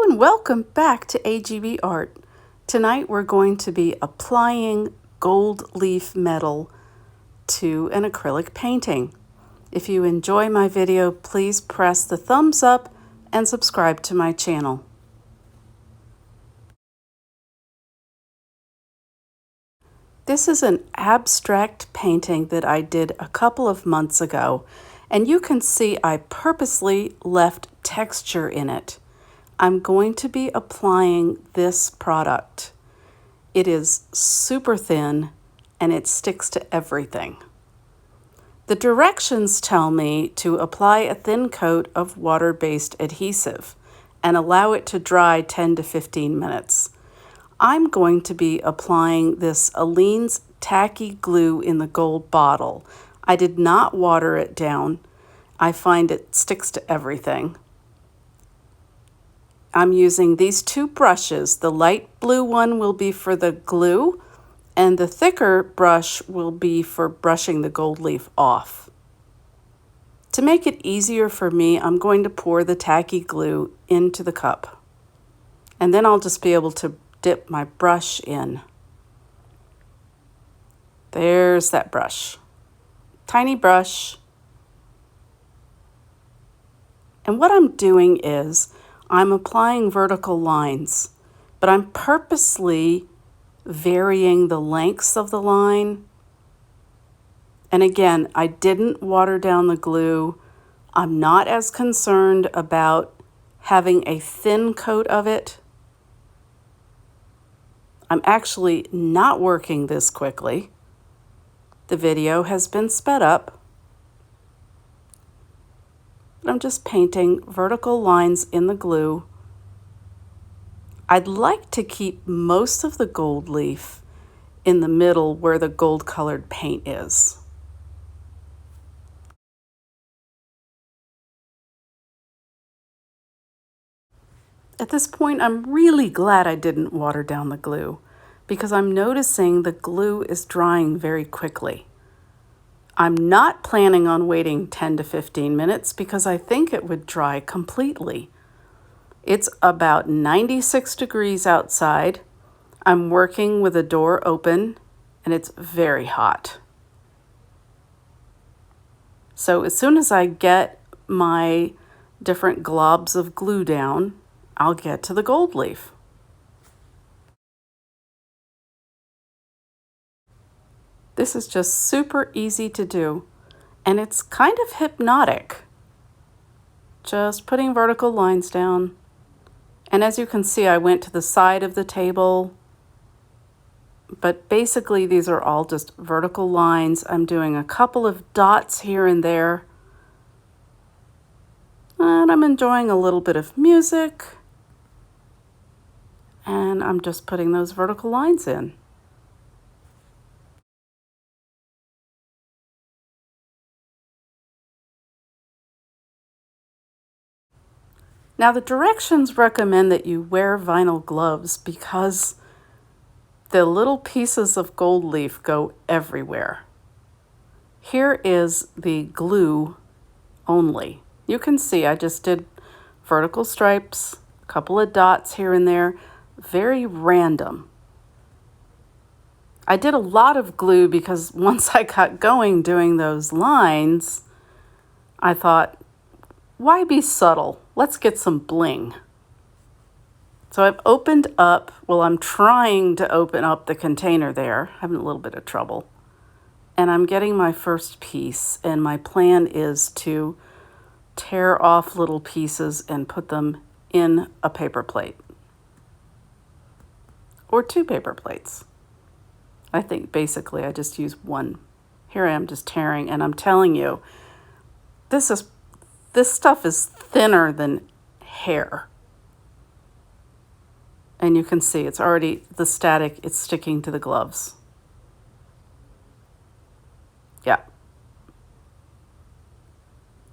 and welcome back to AGB Art. Tonight we're going to be applying gold leaf metal to an acrylic painting. If you enjoy my video, please press the thumbs up and subscribe to my channel. This is an abstract painting that I did a couple of months ago, and you can see I purposely left texture in it. I'm going to be applying this product. It is super thin and it sticks to everything. The directions tell me to apply a thin coat of water-based adhesive and allow it to dry 10 to 15 minutes. I'm going to be applying this Aleene's tacky glue in the gold bottle. I did not water it down. I find it sticks to everything. I'm using these two brushes. The light blue one will be for the glue, and the thicker brush will be for brushing the gold leaf off. To make it easier for me, I'm going to pour the tacky glue into the cup, and then I'll just be able to dip my brush in. There's that brush. Tiny brush. And what I'm doing is I'm applying vertical lines, but I'm purposely varying the lengths of the line. And again, I didn't water down the glue. I'm not as concerned about having a thin coat of it. I'm actually not working this quickly. The video has been sped up. I'm just painting vertical lines in the glue. I'd like to keep most of the gold leaf in the middle where the gold colored paint is. At this point, I'm really glad I didn't water down the glue because I'm noticing the glue is drying very quickly. I'm not planning on waiting 10 to 15 minutes because I think it would dry completely. It's about 96 degrees outside. I'm working with a door open and it's very hot. So as soon as I get my different globs of glue down, I'll get to the gold leaf. This is just super easy to do, and it's kind of hypnotic. Just putting vertical lines down. And as you can see, I went to the side of the table, but basically these are all just vertical lines. I'm doing a couple of dots here and there, and I'm enjoying a little bit of music, and I'm just putting those vertical lines in. Now the directions recommend that you wear vinyl gloves because the little pieces of gold leaf go everywhere. Here is the glue only. You can see I just did vertical stripes, a couple of dots here and there, very random. I did a lot of glue because once I got going doing those lines, I thought, why be subtle? Let's get some bling. So I've opened up, well, I'm trying to open up the container there, having a little bit of trouble. And I'm getting my first piece, and my plan is to tear off little pieces and put them in a paper plate. Or 2 paper plates. I think basically I just use one. Here I am just tearing, and I'm telling you, this stuff is thinner than hair. And you can see it's already, the static, it's sticking to the gloves. Yeah.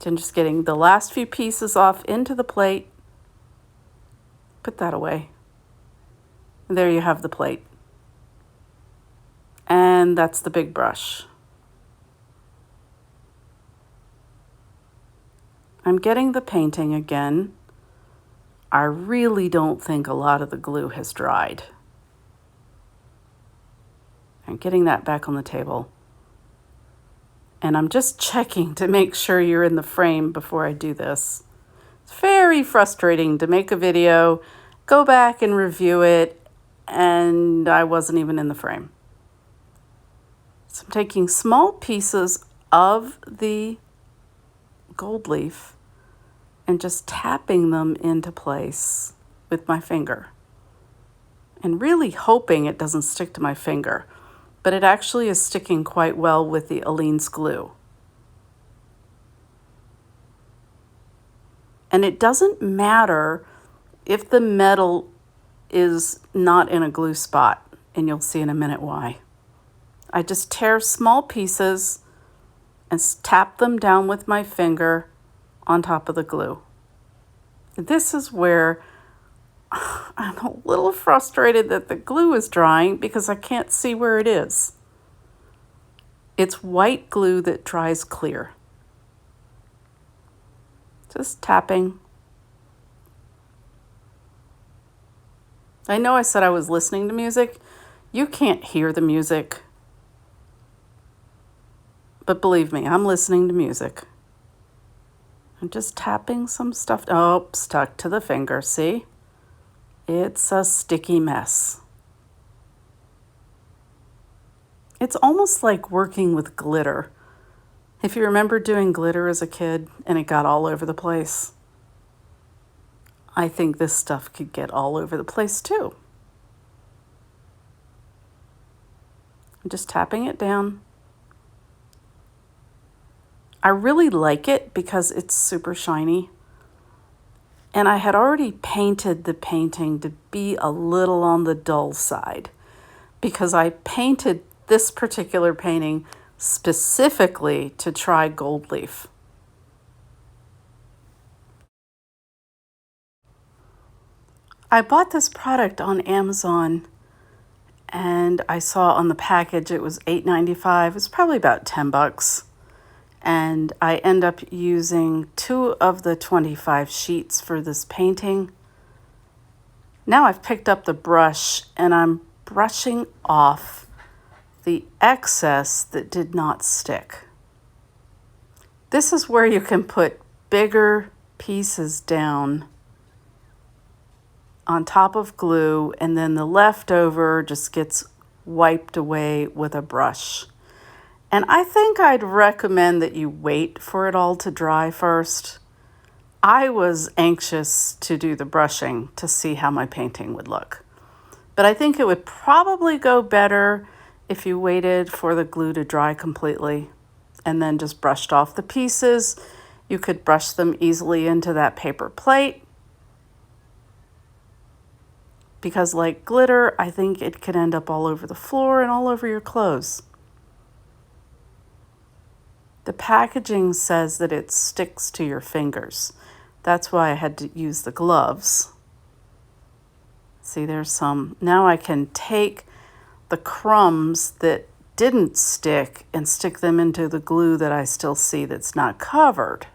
So I'm just getting the last few pieces off into the plate. Put that away. And there you have the plate. And that's the big brush. I'm getting the painting again I really don't think a lot of the glue has dried. I'm getting that back on the table. And I'm just checking to make sure you're in the frame before I do this. It's very frustrating to make a video, go back and review it, and I wasn't even in the frame. So I'm taking small pieces of the gold leaf and just tapping them into place with my finger. And really hoping it doesn't stick to my finger. But it actually is sticking quite well with the Aleene's glue. And it doesn't matter if the metal is not in a glue spot, and you'll see in a minute why. I just tear small pieces and tap them down with my finger on top of the glue. This is where I'm a little frustrated that the glue is drying because I can't see where it is. It's white glue that dries clear. Just tapping. I know I said I was listening to music. You can't hear the music. But believe me, I'm listening to music. I'm just tapping some stuff. Oh, stuck to the finger, see? It's a sticky mess. It's almost like working with glitter. If you remember doing glitter as a kid and it got all over the place, I think this stuff could get all over the place too. I'm just tapping it down. I really like it because it's super shiny. And I had already painted the painting to be a little on the dull side because I painted this particular painting specifically to try gold leaf. I bought this product on Amazon and I saw on the package it was $8.95. It's probably about $10. And I end up using 2 of the 25 sheets for this painting. Now I've picked up the brush and I'm brushing off the excess that did not stick. This is where you can put bigger pieces down on top of glue and then the leftover just gets wiped away with a brush. And I think I'd recommend that you wait for it all to dry first. I was anxious to do the brushing to see how my painting would look. But I think it would probably go better if you waited for the glue to dry completely and then just brushed off the pieces. You could brush them easily into that paper plate. Because like glitter, I think it could end up all over the floor and all over your clothes. The packaging says that it sticks to your fingers. That's why I had to use the gloves. See, there's some. Now I can take the crumbs that didn't stick and stick them into the glue that I still see that's not covered.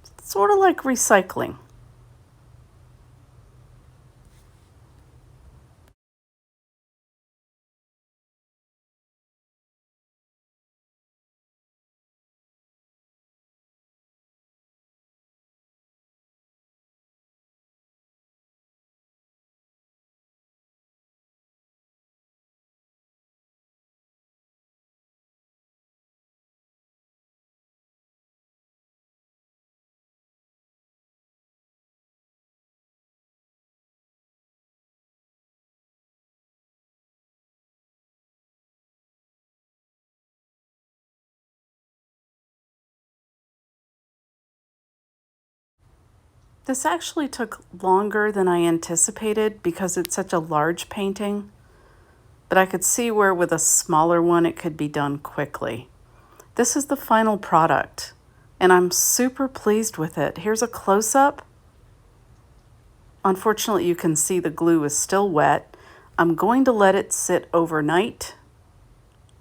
It's sort of like recycling. This actually took longer than I anticipated because it's such a large painting, but I could see where with a smaller one it could be done quickly. This is the final product, and I'm super pleased with it. Here's a close-up. Unfortunately, you can see the glue is still wet. I'm going to let it sit overnight,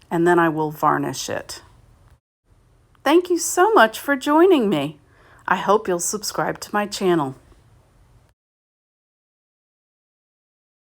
and then I will varnish it. Thank you so much for joining me. I hope you'll subscribe to my channel.